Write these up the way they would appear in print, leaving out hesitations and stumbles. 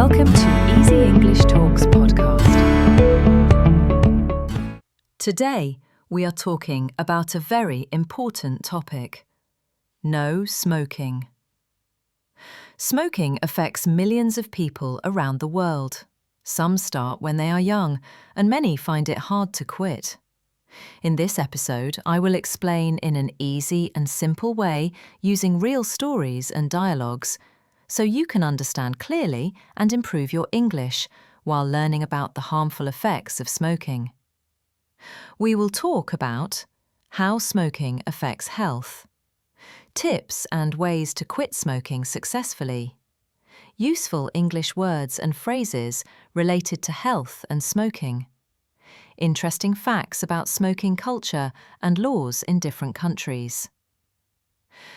Welcome to Easy English Talks podcast. Today, we are talking about a very important topic. No smoking. Smoking affects millions of people around the world. Some start when they are young, and many find it hard to quit. In this episode, I will explain in an easy and simple way using real stories and dialogues, so you can understand clearly and improve your English while learning about the harmful effects of smoking. We will talk about how smoking affects health, tips and ways to quit smoking successfully, useful English words and phrases related to health and smoking, interesting facts about smoking culture and laws in different countries.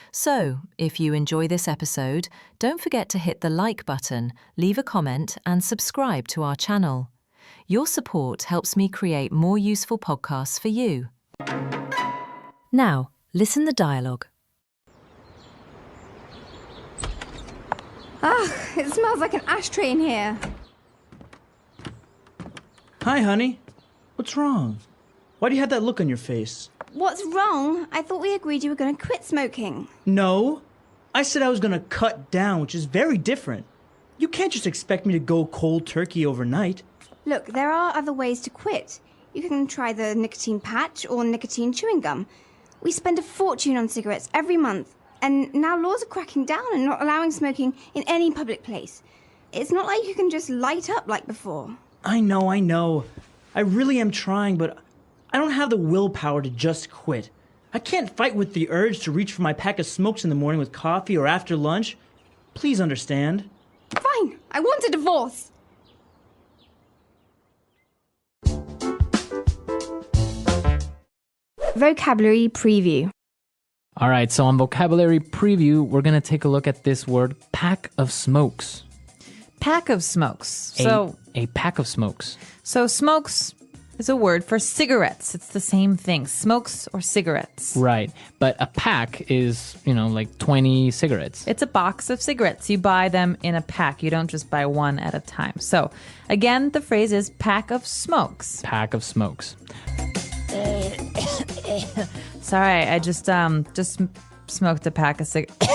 So, if you enjoy this episode, don't forget to hit the like button, leave a comment and subscribe to our channel. Your support helps me create more useful podcasts for you. Now, listen the dialogue. Ugh, it smells like an ashtray in here. Hi, honey. What's wrong? Why do you have that look on your face? What's wrong? I thought we agreed you were going to quit smoking. No. I said I was going to cut down, which is very different. You can't just expect me to go cold turkey overnight. Look, there are other ways to quit. You can try the nicotine patch or nicotine chewing gum. We spend a fortune on cigarettes every month, and now laws are cracking down and not allowing smoking in any public place. It's not like you can just light up like before. I know. I really am trying, but I don't have the willpower to just quit. I can't fight with the urge to reach for my pack of smokes in the morning with coffee or after lunch. Please understand. Fine, I want a divorce. Vocabulary preview. All right, so on vocabulary preview, we're going to take a look at this word, pack of smokes. Pack of smokes. A pack of smokes. So smokes is a word for cigarettes. It's the same thing, smokes or cigarettes. Right, but a pack is, like 20 cigarettes. It's a box of cigarettes. You buy them in a pack. You don't just buy one at a time. So again, the phrase is pack of smokes. Pack of smokes. Sorry, I just smoked a pack of cigarettes.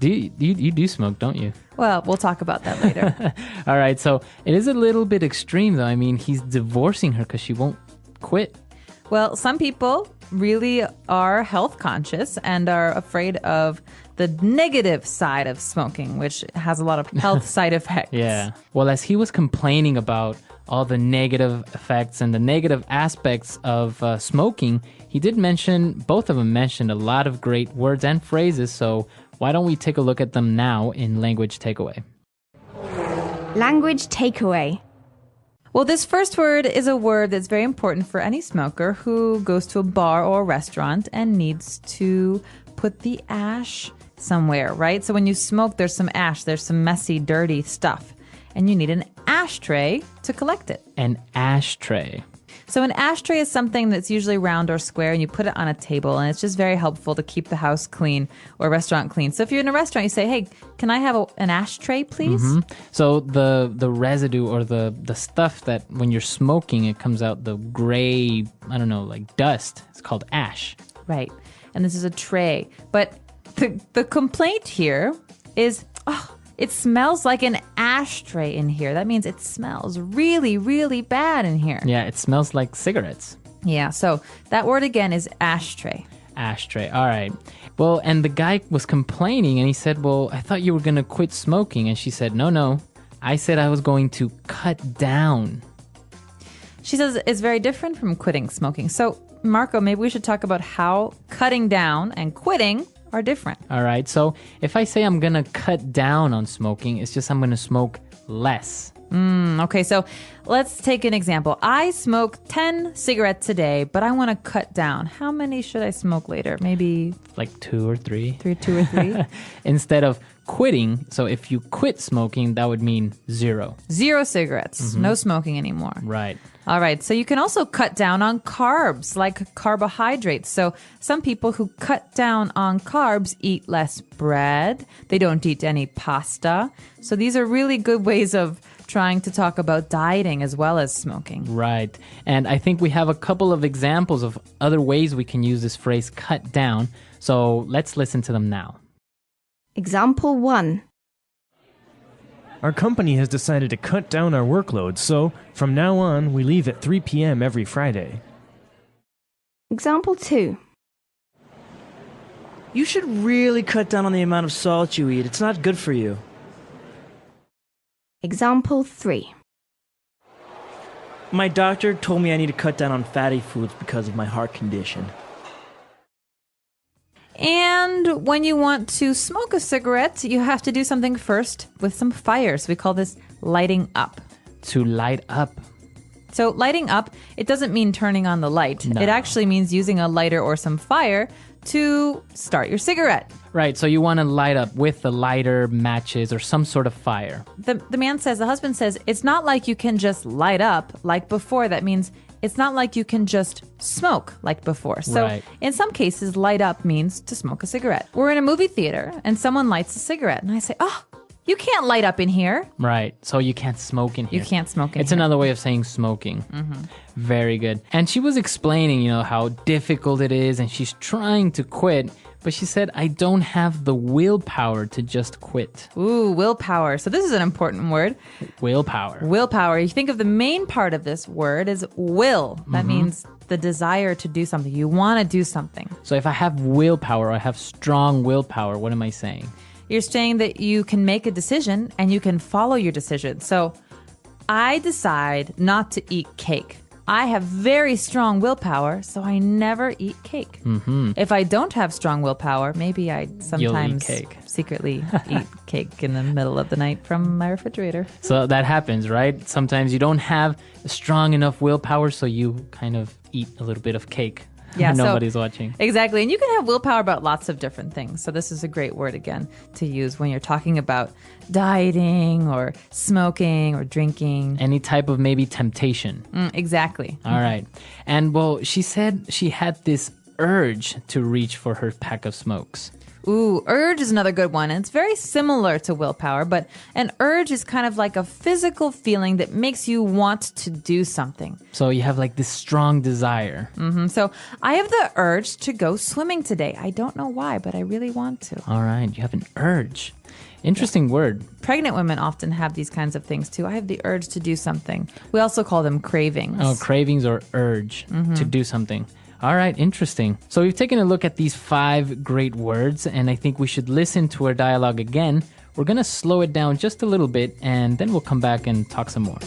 You do smoke, don't you? Well, we'll talk about that later. All right, so it is a little bit extreme, though. I mean, he's divorcing her because she won't quit. Well, some people really are health conscious and are afraid of the negative side of smoking, which has a lot of health side effects. Yeah. Well, as he was complaining about all the negative effects and the negative aspects of smoking, he did mention, both of them mentioned a lot of great words and phrases, so why don't we take a look at them now in Language Takeaway? Language takeaway. Well, this first word is a word that's very important for any smoker who goes to a bar or a restaurant and needs to put the ash somewhere, right? So when you smoke, there's some ash, there's some messy, dirty stuff, and you need an ashtray to collect it. An ashtray. So an ashtray is something that's usually round or square, and you put it on a table, and it's just very helpful to keep the house clean or a restaurant clean. So if you're in a restaurant, you say, hey, can I have an ashtray, please? Mm-hmm. So the residue or the stuff that when you're smoking, it comes out the gray, like dust. It's called ash. Right. And this is a tray. But the complaint here is, it smells like an ashtray in here. That means it smells really, really bad in here. Yeah, it smells like cigarettes. Yeah, so that word again is ashtray. Ashtray, all right. Well, and the guy was complaining and he said, well, I thought you were going to quit smoking. And she said, no, I said I was going to cut down. She says it's very different from quitting smoking. So, Marco, maybe we should talk about how cutting down and quitting are different. All right, so if I say I'm going to cut down on smoking, it's just I'm going to smoke less. Okay, so let's take an example. I smoke 10 cigarettes a day, but I want to cut down. How many should I smoke later? Maybe like 2 or 3. 2 or 3? Instead of quitting, so if you quit smoking, that would mean 0. 0 cigarettes. No smoking anymore. Right. All right, so you can also cut down on carbs, like carbohydrates. So some people who cut down on carbs eat less bread. They don't eat any pasta. So these are really good ways of trying to talk about dieting as well as smoking. Right. And I think we have a couple of examples of other ways we can use this phrase cut down. So let's listen to them now. Example 1. Our company has decided to cut down our workload, so from now on, we leave at 3 p.m. every Friday. Example 2. You should really cut down on the amount of salt you eat. It's not good for you. Example 3. My doctor told me I need to cut down on fatty foods because of my heart condition. And when you want to smoke a cigarette, you have to do something first with some fire. So we call this lighting up. To light up. So lighting up, it doesn't mean turning on the light. No. It actually means using a lighter or some fire to start your cigarette. Right, so you want to light up with the lighter, matches, or some sort of fire. The husband says, it's not like you can just light up like before. That means it's not like you can just smoke like before. So Right. in some cases, light up means to smoke a cigarette. We're in a movie theater and someone lights a cigarette. And I say, oh, you can't light up in here. Right, so you can't smoke in here. You can't smoke in It's here. another way of saying smoking. Very good. And she was explaining, how difficult it is, and she's trying to quit, but she said, I don't have the willpower to just quit. Ooh, willpower. So this is an important word. Willpower. Willpower. You think of the main part of this word is will. That means the desire to do something. You want to do something. So if I have willpower, I have strong willpower, what am I saying? You're saying that you can make a decision and you can follow your decision. So I decide not to eat cake. I have very strong willpower, so I never eat cake. If I don't have strong willpower, maybe I sometimes cake. secretly eat cake in the middle of the night from my refrigerator. So that happens, right? Sometimes you don't have strong enough willpower, so you kind of eat a little bit of cake. Yeah, so- Nobody's watching. Exactly. And you can have willpower about lots of different things. So this is a great word, again, to use when you're talking about dieting or smoking or drinking. Any type of maybe temptation. Exactly. All right. And well, she said she had this urge to reach for her pack of smokes. Ooh, urge is another good one. And it's very similar to willpower, but an urge is kind of like a physical feeling that makes you want to do something. So you have like this strong desire. So I have the urge to go swimming today. I don't know why, but I really want to. All right. You have an urge. Interesting word. Pregnant women often have these kinds of things too. I have the urge to do something. We also call them cravings. Oh, cravings or urge to do something. All right, interesting. So we've taken a look at these 5 great words, and I think we should listen to our dialogue again. We're going to slow it down just a little bit, and then we'll come back and talk some more.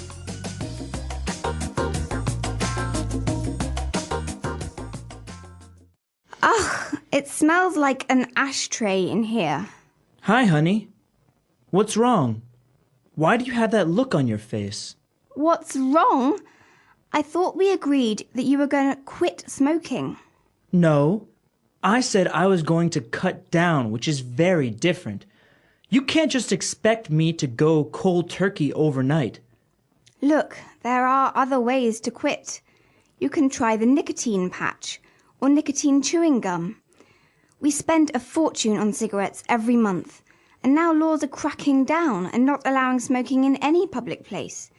It smells like an ashtray in here. Hi, honey. What's wrong? Why do you have that look on your face? What's wrong? I thought we agreed that you were going to quit smoking. No, I said I was going to cut down, which is very different. You can't just expect me to go cold turkey overnight. Look, there are other ways to quit. You can try the nicotine patch or nicotine chewing gum. We spend a fortune on cigarettes every month, and now laws are cracking down and not allowing smoking in any public place.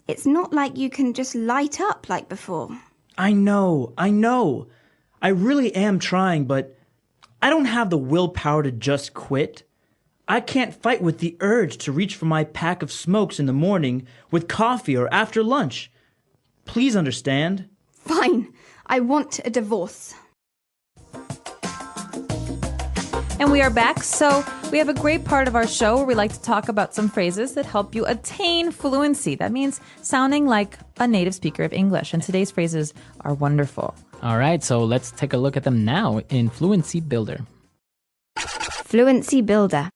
It's not like you can just light up like before. I know. I really am trying, but I don't have the willpower to just quit. I can't fight with the urge to reach for my pack of smokes in the morning with coffee or after lunch. Please understand. Fine, I want a divorce. And we are back. So we have a great part of our show where we like to talk about some phrases that help you attain fluency. That means sounding like a native speaker of English. And today's phrases are wonderful. All right, so let's take a look at them now in Fluency Builder. Fluency Builder.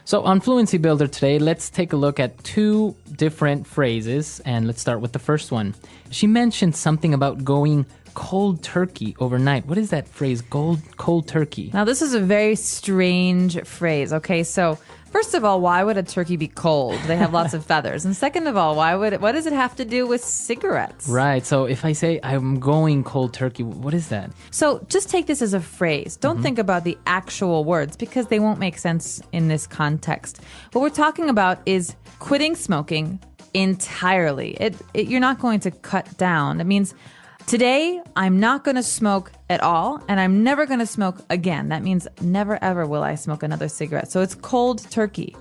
So on Fluency Builder today, let's take a look at 2 different phrases, and let's start with the first one. She mentioned something about going cold turkey overnight. What is that phrase, cold turkey? Now, this is a very strange phrase, okay? So, first of all, why would a turkey be cold? They have lots of feathers. And second of all, what does it have to do with cigarettes? Right, so if I say I'm going cold turkey, what is that? So just take this as a phrase. Don't think about the actual words because they won't make sense in this context. What we're talking about is quitting smoking entirely. You're not going to cut down. It means today I'm not going to smoke at all and I'm never going to smoke again. That means never ever will I smoke another cigarette. So it's cold turkey.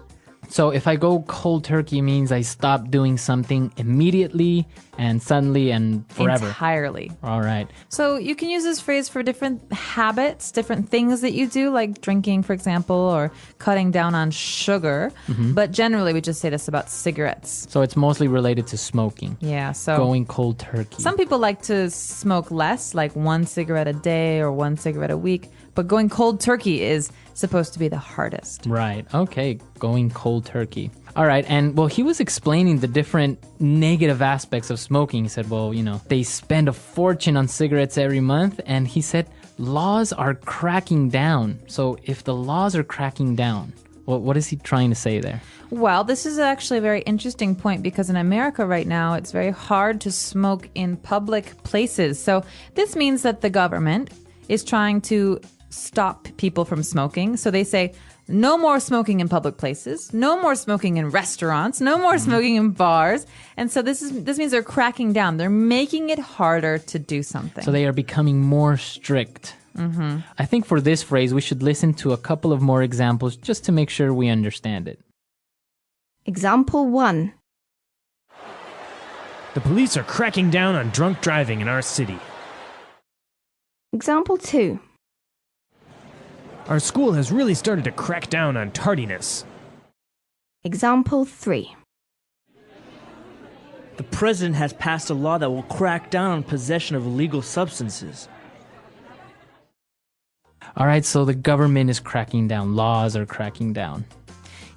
So if I go cold turkey means I stop doing something immediately and suddenly and forever. Entirely. All right. So you can use this phrase for different habits, different things that you do, like drinking, for example, or cutting down on sugar. But generally, we just say this about cigarettes. So it's mostly related to smoking. Yeah, so Going cold turkey. some people like to smoke less, like 1 cigarette a day or 1 cigarette a week. But going cold turkey is supposed to be the hardest. Right. Okay. Going cold turkey. All right. And well, he was explaining the different negative aspects of smoking. He said, well, they spend a fortune on cigarettes every month. And he said, laws are cracking down. So if the laws are cracking down, what is he trying to say there? Well, this is actually a very interesting point because in America right now, it's very hard to smoke in public places. So this means that the government is trying to stop people from smoking. So they say, no more smoking in public places, no more smoking in restaurants, no more smoking in bars. And so this means they're cracking down. They're making it harder to do something. So they are becoming more strict. I think for this phrase, we should listen to a couple of more examples just to make sure we understand it. Example 1. The police are cracking down on drunk driving in our city. Example 2. Our school has really started to crack down on tardiness. Example 3. The president has passed a law that will crack down on possession of illegal substances. All right, so the government is cracking down. Laws are cracking down.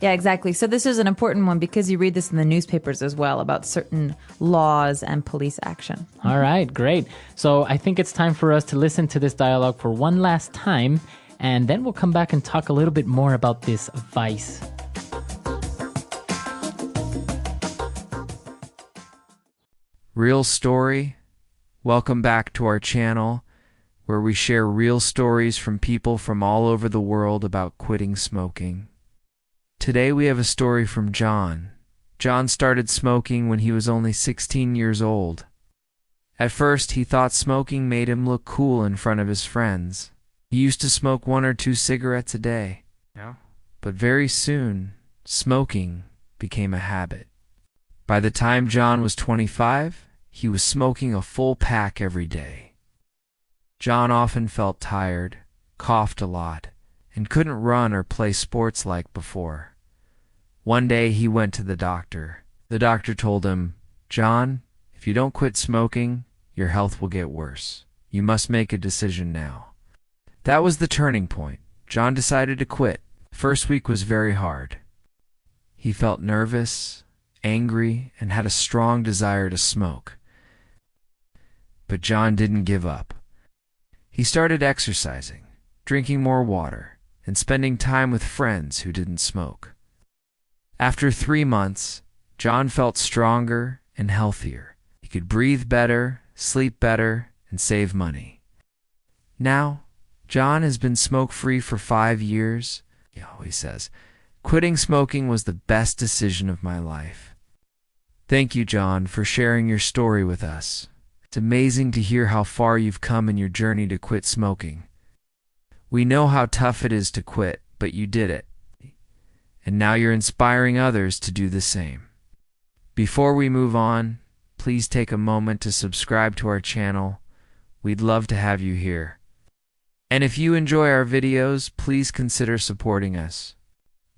Yeah, exactly. So this is an important one because you read this in the newspapers as well about certain laws and police action. All right, great. So I think it's time for us to listen to this dialogue for one last time, and then we'll come back and talk a little bit more about this vice. Real story. Welcome back to our channel, where we share real stories from people from all over the world about quitting smoking. Today we have a story from John. John started smoking when he was only 16 years old. At first, he thought smoking made him look cool in front of his friends. He used to smoke 1 or 2 cigarettes a day. But very soon, smoking became a habit. By the time John was 25, he was smoking a full pack every day. John often felt tired, coughed a lot, and couldn't run or play sports like before. One day he went to the doctor. The doctor told him, "John, if you don't quit smoking, your health will get worse. You must make a decision now." That was the turning point. John decided to quit. The first week was very hard. He felt nervous, angry, and had a strong desire to smoke. But John didn't give up. He started exercising, drinking more water, and spending time with friends who didn't smoke. After 3 months, John felt stronger and healthier. He could breathe better, sleep better, and save money. Now, John has been smoke-free for 5 years. He always says, "Quitting smoking was the best decision of my life." Thank you, John, for sharing your story with us. It's amazing to hear how far you've come in your journey to quit smoking. We know how tough it is to quit, but you did it. And now you're inspiring others to do the same. Before we move on, please take a moment to subscribe to our channel. We'd love to have you here. And if you enjoy our videos, please consider supporting us.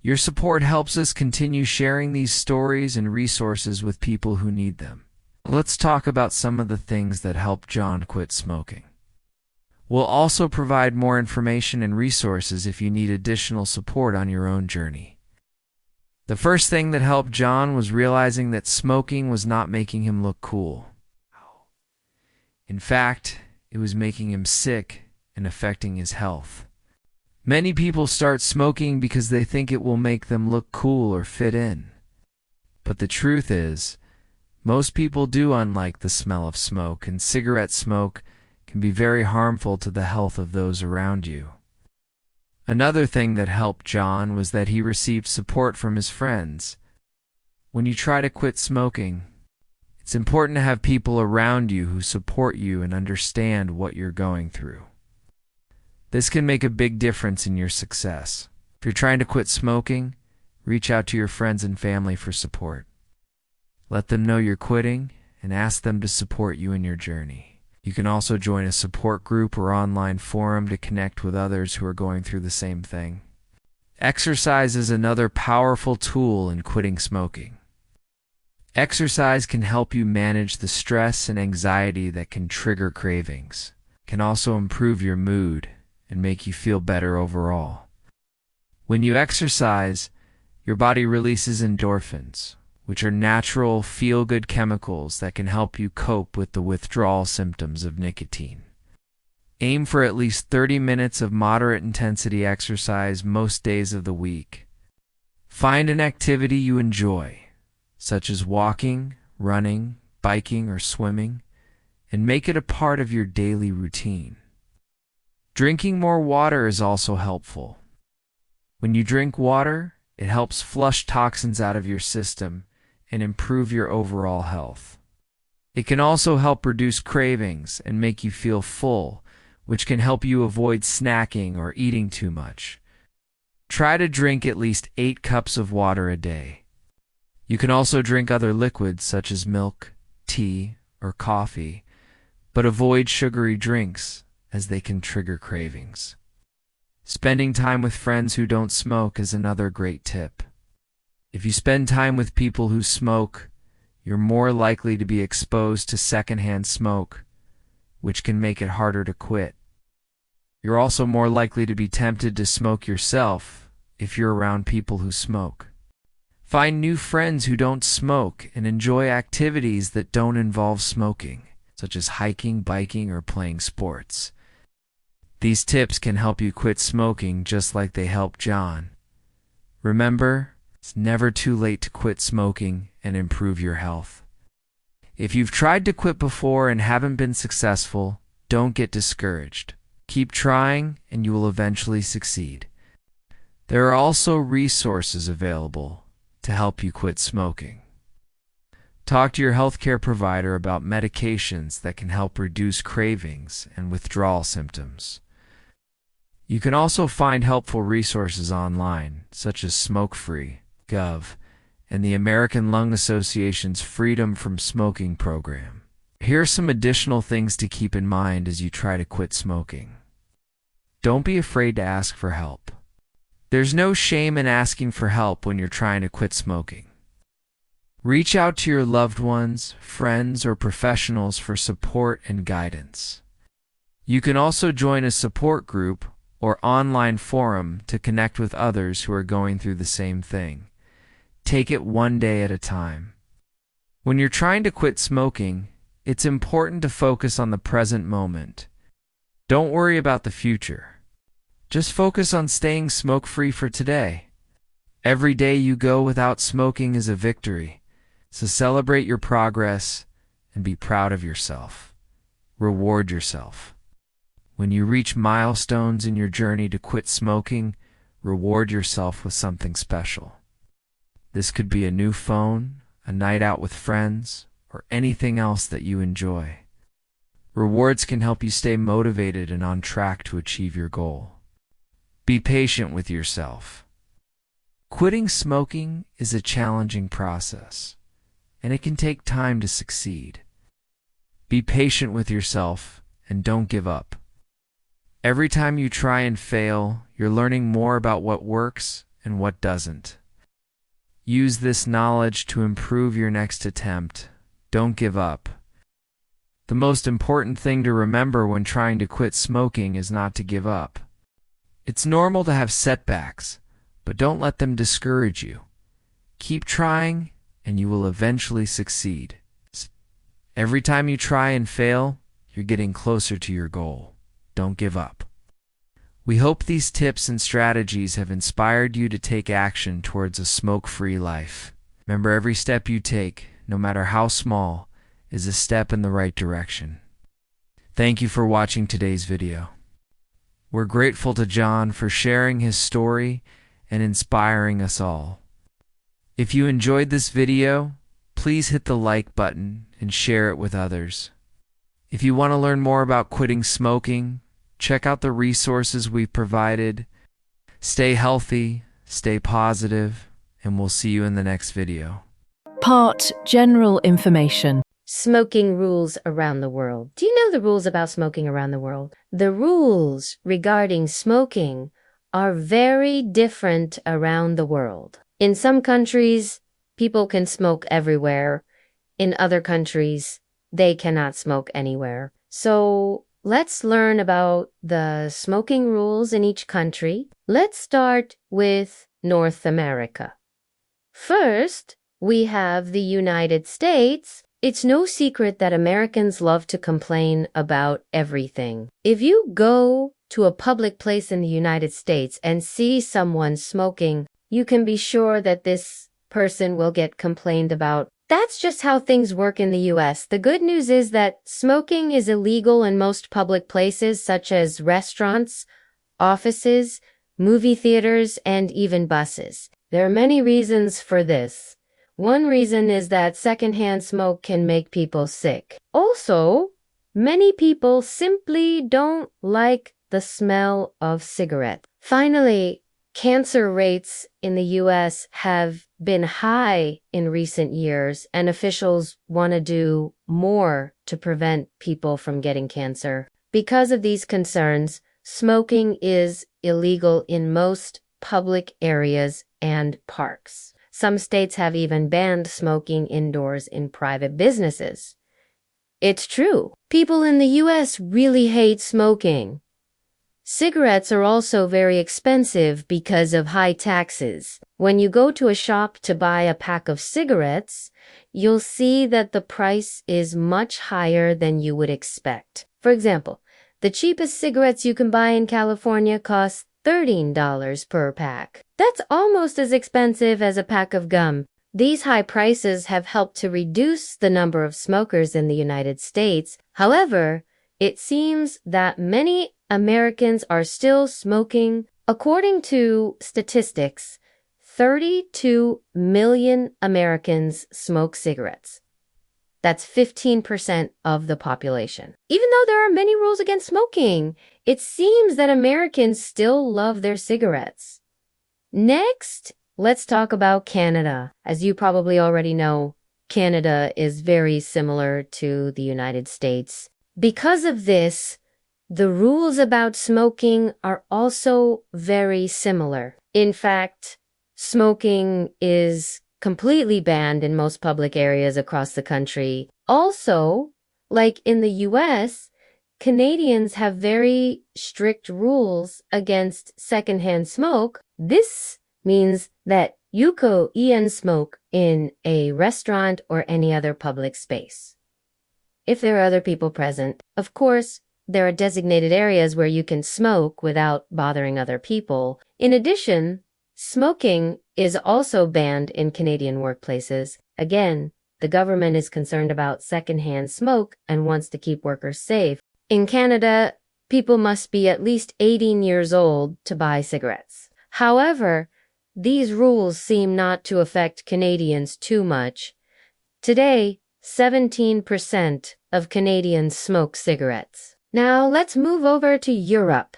Your support helps us continue sharing these stories and resources with people who need them. Let's talk about some of the things that helped John quit smoking. We'll also provide more information and resources if you need additional support on your own journey. The first thing that helped John was realizing that smoking was not making him look cool. In fact, it was making him sick and affecting his health. Many people start smoking because they think it will make them look cool or fit in. But the truth is, most people do unlike the smell of smoke, and cigarette smoke can be very harmful to the health of those around you. Another thing that helped John was that he received support from his friends. When you try to quit smoking, it's important to have people around you who support you and understand what you're going through. This can make a big difference in your success. If you're trying to quit smoking, reach out to your friends and family for support. Let them know you're quitting and ask them to support you in your journey. You can also join a support group or online forum to connect with others who are going through the same thing. Exercise is another powerful tool in quitting smoking. Exercise can help you manage the stress and anxiety that can trigger cravings. It can also improve your mood and make you feel better overall. When you exercise, your body releases endorphins, which are natural, feel-good chemicals that can help you cope with the withdrawal symptoms of nicotine. Aim for at least 30 minutes of moderate intensity exercise most days of the week. Find an activity you enjoy, such as walking, running, biking, or swimming, and make it a part of your daily routine. Drinking more water is also helpful. When you drink water, it helps flush toxins out of your system and improve your overall health. It can also help reduce cravings and make you feel full, which can help you avoid snacking or eating too much. Try to drink at least 8 cups of water a day. You can also drink other liquids such as milk, tea, or coffee, but avoid sugary drinks as they can trigger cravings. Spending time with friends who don't smoke is another great tip. If you spend time with people who smoke, you're more likely to be exposed to secondhand smoke, which can make it harder to quit. You're also more likely to be tempted to smoke yourself if you're around people who smoke. Find new friends who don't smoke and enjoy activities that don't involve smoking, such as hiking, biking, or playing sports. These tips can help you quit smoking just like they helped John. Remember, it's never too late to quit smoking and improve your health. If you've tried to quit before and haven't been successful, don't get discouraged. Keep trying and you will eventually succeed. There are also resources available to help you quit smoking. Talk to your healthcare provider about medications that can help reduce cravings and withdrawal symptoms. You can also find helpful resources online, such as Smoke-Free.gov and the American Lung Association's Freedom from Smoking program. Here are some additional things to keep in mind as you try to quit smoking. Don't be afraid to ask for help. There's no shame in asking for help when you're trying to quit smoking. Reach out to your loved ones, friends, or professionals for support and guidance. You can also join a support group or online forum to connect with others who are going through the same thing. Take it one day at a time. When you're trying to quit smoking, it's important to focus on the present moment. Don't worry about the future. Just focus on staying smoke-free for today. Every day you go without smoking is a victory, so celebrate your progress and be proud of yourself. Reward yourself. When you reach milestones in your journey to quit smoking, reward yourself with something special. This could be a new phone, a night out with friends, or anything else that you enjoy. Rewards can help you stay motivated and on track to achieve your goal. Be patient with yourself. Quitting smoking is a challenging process, and it can take time to succeed. Be patient with yourself and don't give up. Every time you try and fail, you're learning more about what works and what doesn't. Use this knowledge to improve your next attempt. Don't give up. The most important thing to remember when trying to quit smoking is not to give up. It's normal to have setbacks, but don't let them discourage you. Keep trying, and you will eventually succeed. Every time you try and fail, You're getting closer to your goal. Don't give up. We hope these tips and strategies have inspired you to take action towards a smoke-free life. Remember, every step you take, no matter how small, is a step in the right direction. Thank you for watching today's video. We're grateful to John for sharing his story and inspiring us all. If you enjoyed this video, please hit the like button and share it with others. If you want to learn more about quitting smoking, check out the resources we've provided. Stay healthy, stay positive, and we'll see you in the next video. Part General Information. Smoking rules around the world. Do you know the rules about smoking around the world? The rules regarding smoking are very different around the world. In some countries, people can smoke everywhere. In other countries, they cannot smoke anywhere. So let's learn about the smoking rules in each country. Let's start with North America. First, we have the United States. It's no secret that Americans love to complain about everything. If you go to a public place in the United States and see someone smoking, you can be sure that this person will get complained about. That's just how things work in the US. The good news is that smoking is illegal in most public places, such as restaurants, offices, movie theaters, and even buses. There are many reasons for this. One reason is that secondhand smoke can make people sick. Also, many people simply don't like the smell of cigarettes. Finally, cancer rates in the US have been high in recent years, and officials want to do more to prevent people from getting cancer. Because of these concerns, smoking is illegal in most public areas and parks. Some states have even banned smoking indoors in private businesses. It's true. People in the US really hate smoking. Cigarettes are also very expensive because of high taxes. When you go to a shop to buy a pack of cigarettes, you'll see that the price is much higher than you would expect. For example, the cheapest cigarettes you can buy in California cost $13 per pack. That's almost as expensive as a pack of gum. These high prices have helped to reduce the number of smokers in the United States. However, it seems that many Americans are still smoking. According to statistics, 32 million Americans smoke cigarettes. That's 15% of the population. Even though there are many rules against smoking, it seems that Americans still love their cigarettes. Next, let's talk about Canada. As you probably already know, Canada is very similar to the United States. Because of this, the rules about smoking are also very similar. In fact, smoking is completely banned in most public areas across the country. Also, like in the US, Canadians have very strict rules against secondhand smoke. This means that you can't smoke in a restaurant or any other public space. If there are other people present, of course, there are designated areas where you can smoke without bothering other people. In addition, smoking is also banned in Canadian workplaces. Again, the government is concerned about secondhand smoke and wants to keep workers safe. In Canada, people must be at least 18 years old to buy cigarettes. However, these rules seem not to affect Canadians too much. Today, 17% of Canadians smoke cigarettes. Now let's move over to Europe.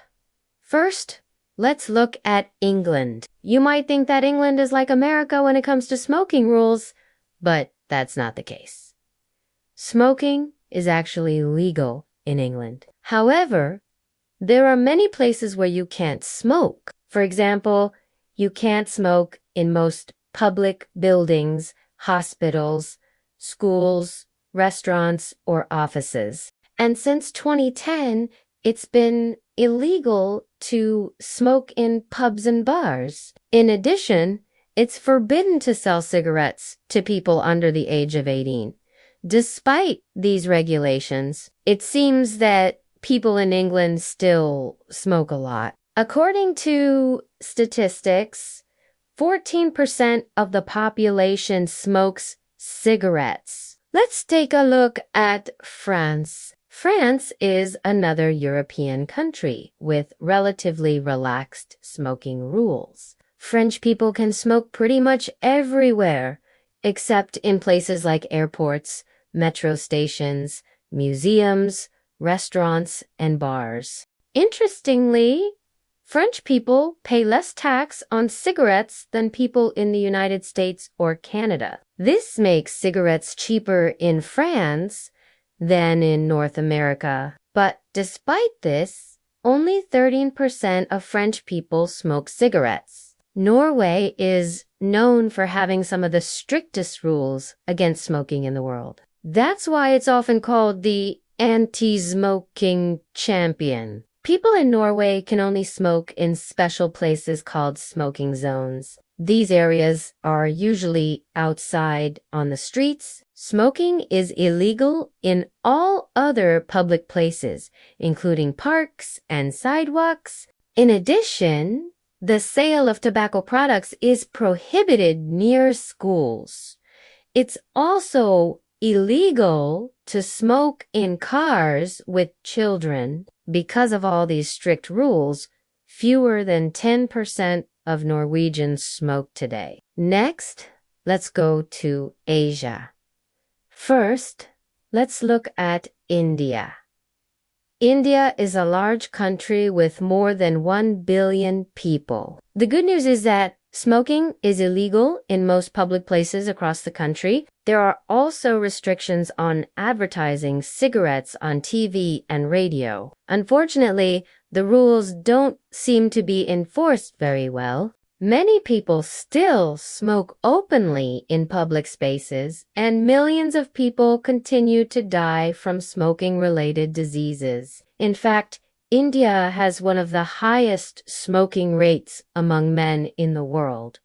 First, let's look at England. You might think that England is like America when it comes to smoking rules, but that's not the case. Smoking is actually legal in England. However, there are many places where you can't smoke. For example, you can't smoke in most public buildings, hospitals, schools, restaurants, or offices. And since 2010, it's been illegal to smoke in pubs and bars. In addition, it's forbidden to sell cigarettes to people under the age of 18. Despite these regulations, it seems that people in England still smoke a lot. According to statistics, 14% of the population smokes cigarettes. Let's take a look at France. France is another European country with relatively relaxed smoking rules. French people can smoke pretty much everywhere, except in places like airports, metro stations, museums, restaurants, and bars. Interestingly, French people pay less tax on cigarettes than people in the United States or Canada. This makes cigarettes cheaper in France than in North America. But despite this, only 13% of French people smoke cigarettes. Norway is known for having some of the strictest rules against smoking in the world. That's why it's often called the anti-smoking champion. People in Norway can only smoke in special places called smoking zones. These areas are usually outside on the streets. Smoking is illegal in all other public places, including parks and sidewalks. In addition, the sale of tobacco products is prohibited near schools. It's also illegal to smoke in cars with children. Because of all these strict rules, fewer than 10% of Norwegians smoke today. Next, let's go to Asia. First, let's look at India. India is a large country with more than 1 billion people. The good news is that smoking is illegal in most public places across the country. There are also restrictions on advertising cigarettes on TV and radio. Unfortunately, the rules don't seem to be enforced very well. Many people still smoke openly in public spaces, and millions of people continue to die from smoking-related diseases. In fact, India has one of the highest smoking rates among men in the world.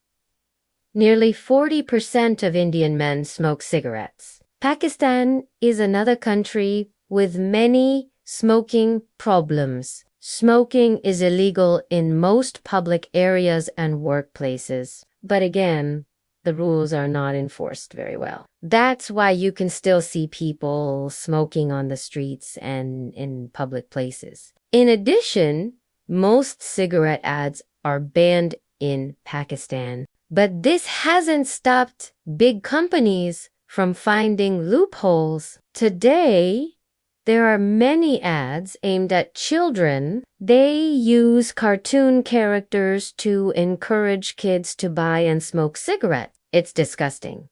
Nearly 40% of Indian men smoke cigarettes. Pakistan is another country with many smoking problems. Smoking is illegal in most public areas and workplaces. But again, the rules are not enforced very well. That's why you can still see people smoking on the streets and in public places. In addition, most cigarette ads are banned in Pakistan. But this hasn't stopped big companies from finding loopholes. Today, there are many ads aimed at children. They use cartoon characters to encourage kids to buy and smoke cigarettes. It's disgusting.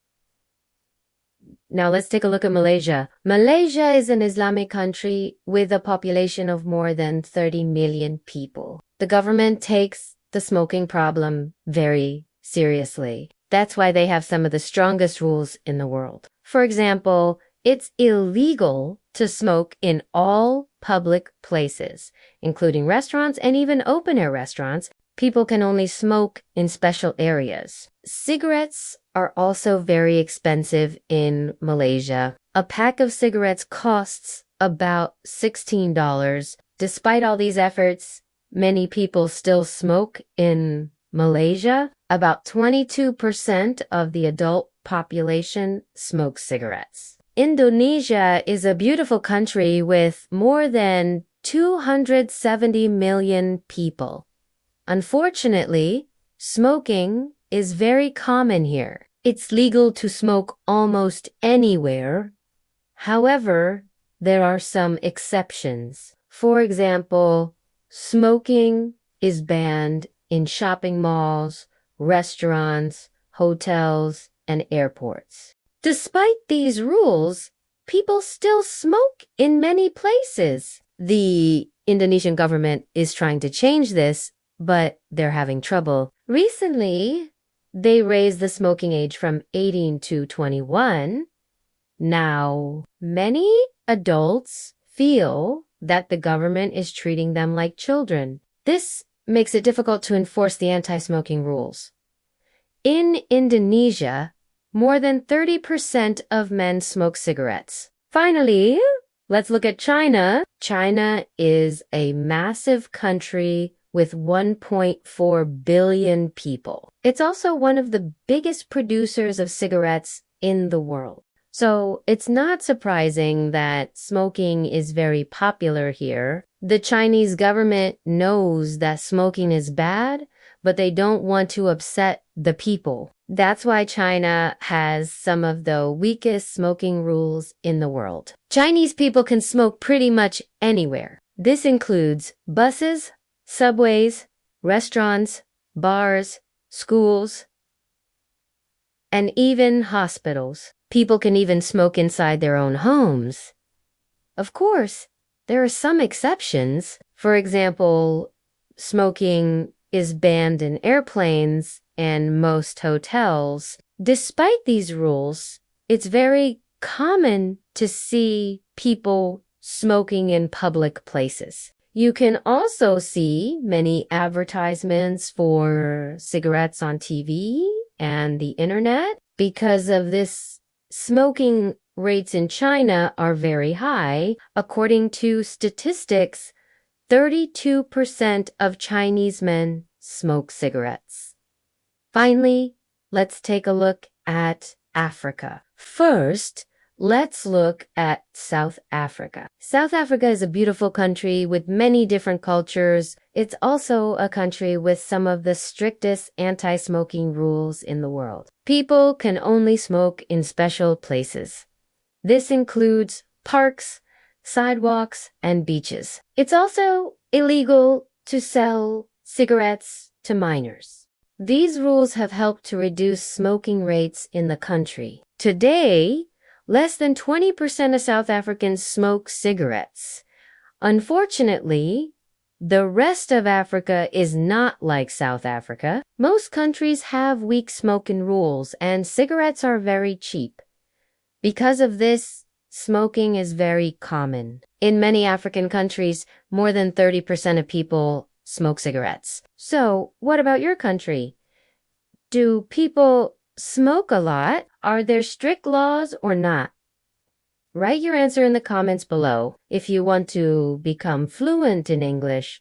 Now let's take a look at Malaysia. Malaysia is an Islamic country with a population of more than 30 million people. The government takes the smoking problem very seriously. That's why they have some of the strongest rules in the world. For example, it's illegal to smoke in all public places, including restaurants and even open-air restaurants. People can only smoke in special areas. Cigarettes are also very expensive in Malaysia. A pack of cigarettes costs about $16. Despite all these efforts, many people still smoke in Malaysia. About 22% of the adult population smokes cigarettes. Indonesia is a beautiful country with more than 270 million people. Unfortunately, smoking is very common here. It's legal to smoke almost anywhere. However, there are some exceptions. For example, smoking is banned in shopping malls, restaurants, hotels, and airports. Despite these rules, people still smoke in many places. The Indonesian government is trying to change this, but they're having trouble. Recently, they raised the smoking age from 18 to 21. Now, many adults feel that the government is treating them like children. This makes it difficult to enforce the anti-smoking rules. In Indonesia, More than 30% of men smoke cigarettes. Finally, let's look at China. China is a massive country with 1.4 billion people. It's also one of the biggest producers of cigarettes in the world. So it's not surprising that smoking is very popular here. The Chinese government knows that smoking is bad, but they don't want to upset the people. That's why China has some of the weakest smoking rules in the world. Chinese people can smoke pretty much anywhere. This includes buses, subways, restaurants, bars, schools, and even hospitals. People can even smoke inside their own homes. Of course, there are some exceptions. For example, smoking is banned in airplanes and most hotels. Despite these rules, it's very common to see people smoking in public places. You can also see many advertisements for cigarettes on TV and the internet. Because of this, smoking rates in China are very high. According to statistics, 32% of Chinese men smoke cigarettes. Finally, let's take a look at Africa. First, let's look at South Africa. South Africa is a beautiful country with many different cultures. It's also a country with some of the strictest anti-smoking rules in the world. People can only smoke in special places. This includes parks, sidewalks, and beaches. It's also illegal to sell cigarettes to minors. These rules have helped to reduce smoking rates in the country. Today, less than 20% of South Africans smoke cigarettes. Unfortunately, the rest of Africa is not like South Africa. Most countries have weak smoking rules, and cigarettes are very cheap. Because of this, smoking is very common. In many African countries, more than 30% of people smoke cigarettes. So, what about your country? Do people smoke a lot? Are there strict laws or not? Write your answer in the comments below if you want to become fluent in English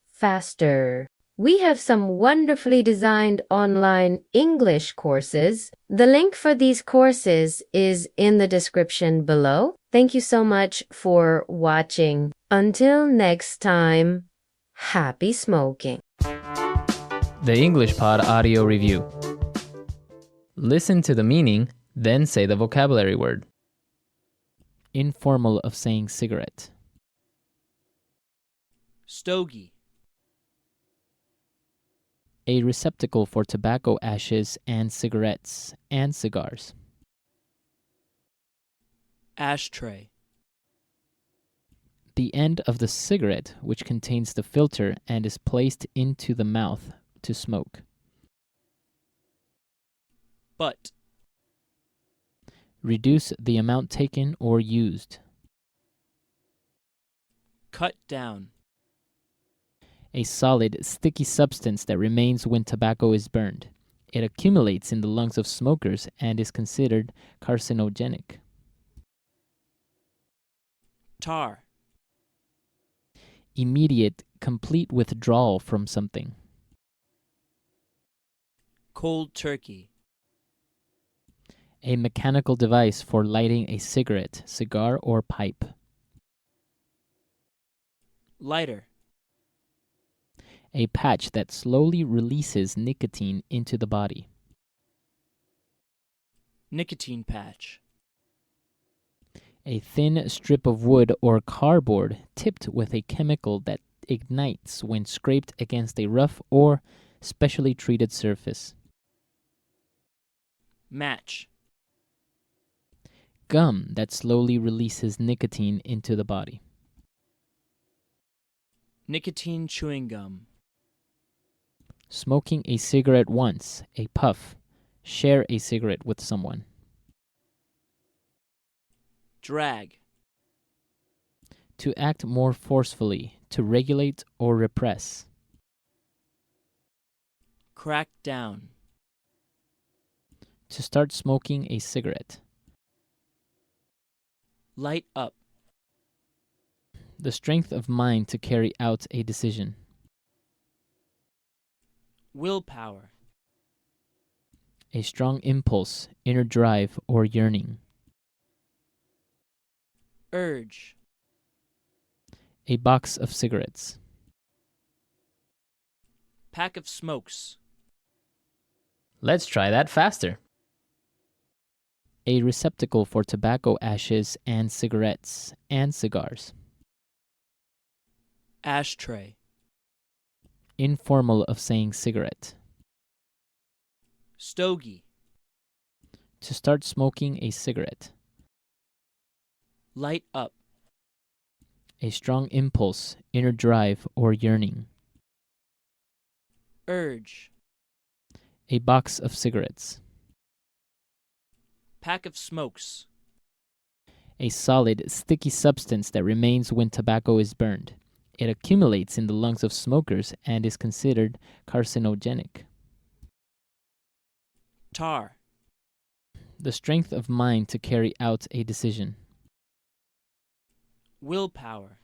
faster. We have some wonderfully designed online English courses. The link for these courses is in the description below. Thank you so much for watching. Until next time, happy smoking. The English Pod Audio Review. Listen to the meaning, then say the vocabulary word. Informal of saying cigarette. Stogie. A receptacle for tobacco ashes and cigarettes and cigars. Ashtray. The end of the cigarette which contains the filter and is placed into the mouth to smoke. Butt. Reduce the amount taken or used. Cut down. A solid, sticky substance that remains when tobacco is burned. It accumulates in the lungs of smokers and is considered carcinogenic. Tar. Immediate, complete withdrawal from something. Cold turkey. A mechanical device for lighting a cigarette, cigar, or pipe. Lighter. A patch that slowly releases nicotine into the body. Nicotine patch. A thin strip of wood or cardboard tipped with a chemical that ignites when scraped against a rough or specially treated surface. Match. Gum that slowly releases nicotine into the body. Nicotine chewing gum. Smoking a cigarette once, a puff. Share a cigarette with someone. Drag. To act more forcefully, to regulate or repress. Crack down. To start smoking a cigarette. Light up. The strength of mind to carry out a decision. Willpower. A strong impulse, inner drive, or yearning. Urge. A box of cigarettes. Pack of smokes. Let's try that faster. A receptacle for tobacco ashes and cigarettes and cigars. Ashtray. Informal of saying cigarette. Stogie. To start smoking a cigarette. Light up. A strong impulse, inner drive, or yearning. Urge. A box of cigarettes. Pack of smokes. A solid, sticky substance that remains when tobacco is burned. It accumulates in the lungs of smokers and is considered carcinogenic. Tar. The strength of mind to carry out a decision. Willpower.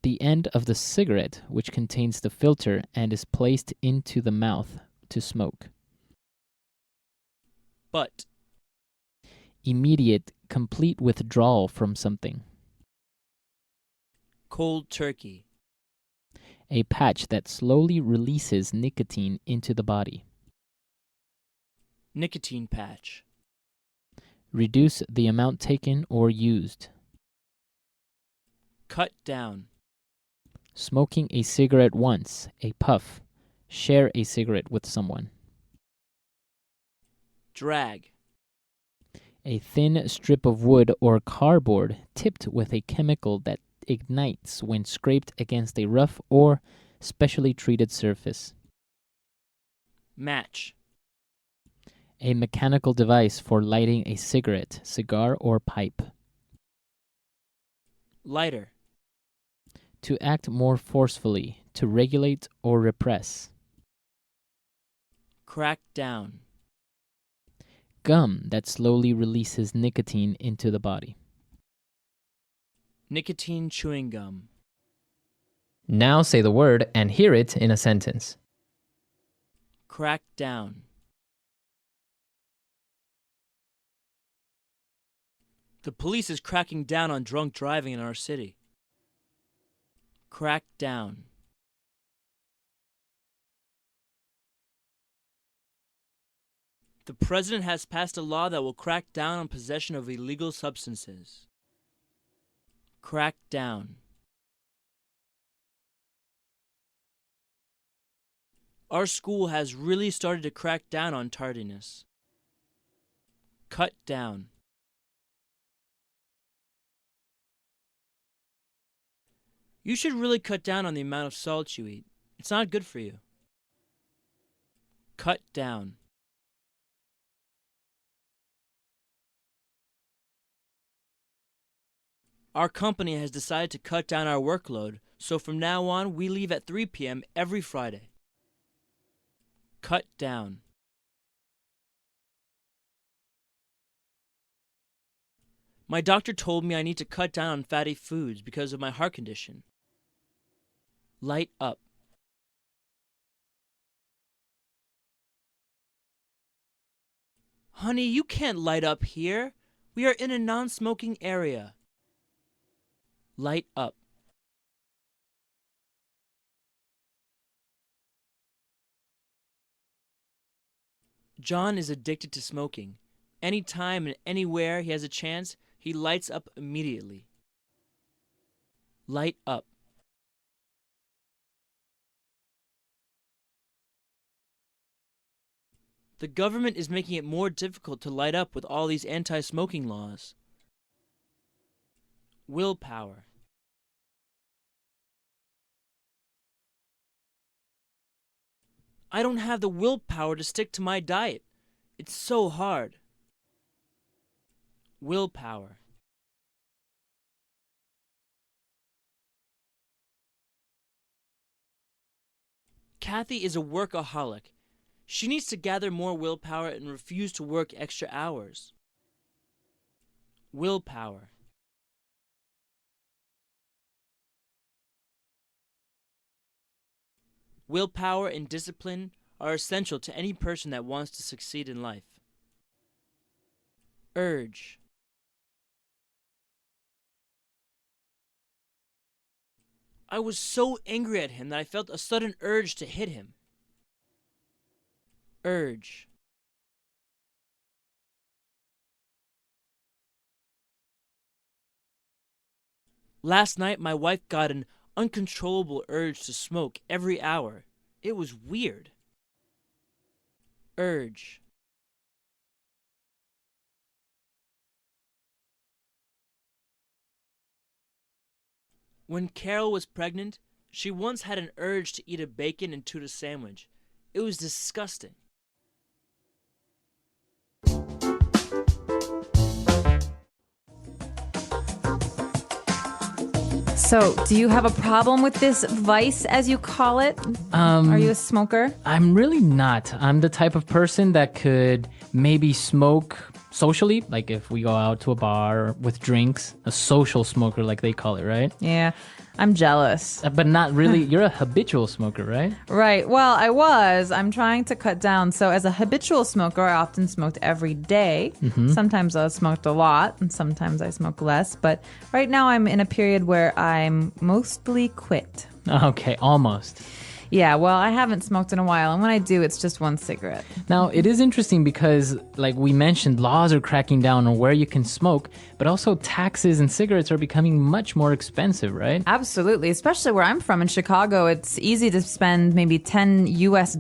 The end of the cigarette, which contains the filter and is placed into the mouth to smoke. Butt. Immediate, complete withdrawal from something. Cold turkey. A patch that slowly releases nicotine into the body. Nicotine patch. Reduce the amount taken or used. Cut down. Smoking a cigarette once, a puff. Share a cigarette with someone. Drag. A thin strip of wood or cardboard tipped with a chemical that ignites when scraped against a rough or specially treated surface. Match. A mechanical device for lighting a cigarette, cigar, or pipe. Lighter. To act more forcefully, to regulate or repress. Crack down. Gum that slowly releases nicotine into the body. Nicotine chewing gum. Now say the word and hear it in a sentence. Crack down. The police is cracking down on drunk driving in our city. Crack down. The president has passed a law that will crack down on possession of illegal substances. Crack down. Our school has really started to crack down on tardiness. Cut down. You should really cut down on the amount of salt you eat. It's not good for you. Cut down. Our company has decided to cut down our workload, so from now on we leave at 3 p.m. every Friday. Cut down. My doctor told me I need to cut down on fatty foods because of my heart condition. Light up. Honey, you can't light up here. We are in a non-smoking area. Light up. John is addicted to smoking. Anytime and anywhere he has a chance, he lights up immediately. Light up. The government is making it more difficult to light up with all these anti-smoking laws. Willpower. I don't have the willpower to stick to my diet. It's so hard. Willpower. Kathy is a workaholic. She needs to gather more willpower and refuse to work extra hours. Willpower. Willpower and discipline are essential to any person that wants to succeed in life. Urge. I was so angry at him that I felt a sudden urge to hit him. Urge. Last night, my wife got an uncontrollable urge to smoke every hour. It was weird. Urge. When Carol was pregnant, she once had an urge to eat a bacon and tuna sandwich. It was disgusting. So, do you have a problem with this vice, as you call it? Are you a smoker? I'm really not. I'm the type of person that could maybe smoke socially, like if we go out to a bar with drinks, a social smoker like they call it, right? Yeah, I'm jealous. But not really. You're a habitual smoker, right? Right. Well, I'm trying to cut down. So as a habitual smoker, I often smoked every day. Sometimes I smoked a lot and sometimes I smoke less. But right now I'm in a period where I'm mostly quit. Okay, almost. Yeah, well, I haven't smoked in a while, and when I do, it's just one cigarette. Now, it is interesting because, like we mentioned, laws are cracking down on where you can smoke, but also taxes and cigarettes are becoming much more expensive, right? Absolutely, especially where I'm from in Chicago. It's easy to spend maybe $10 US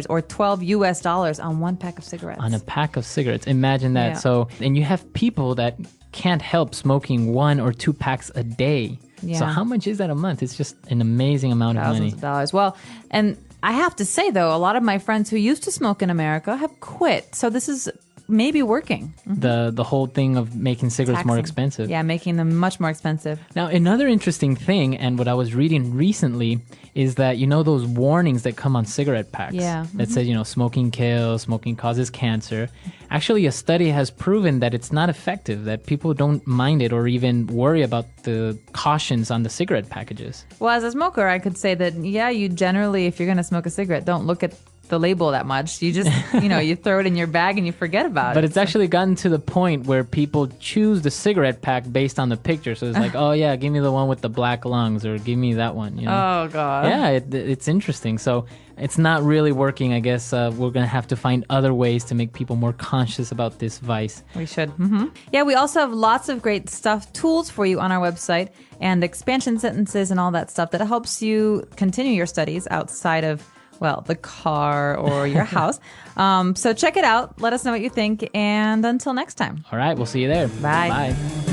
or $12 US on one pack of cigarettes. On a pack of cigarettes. Imagine that. Yeah. So, and you have people that can't help smoking 1 or 2 packs a day. Yeah. So how much is that a month? It's just an amazing amount of money. Thousands of dollars. Well, and I have to say, though, a lot of my friends who used to smoke in America have quit. So this is maybe working. The whole thing of making cigarettes more Taxing. expensive. Yeah, making them much more expensive. Now, another interesting thing, and what I was reading recently, is that, you know, those warnings that come on cigarette packs that says, you know, smoking kills, smoking causes cancer. Actually, a study has proven that it's not effective, that people don't mind it or even worry about the cautions on the cigarette packages. Well, as a smoker, I could say that, yeah, you generally, if you're going to smoke a cigarette, don't look at the label that much. You just, you throw it in your bag and you forget about it. But it's actually gotten to the point where people choose the cigarette pack based on the picture. So it's like, oh yeah, give me the one with the black lungs, or give me that one. You know? Oh God. Yeah, it's interesting. So it's not really working. I guess we're gonna have to find other ways to make people more conscious about this vice. We should. Yeah, we also have lots of great tools for you on our website, and expansion sentences and all that stuff that helps you continue your studies outside of, well, the car or your house. So check it out. Let us know what you think. And until next time. All right, we'll see you there. Bye. Bye.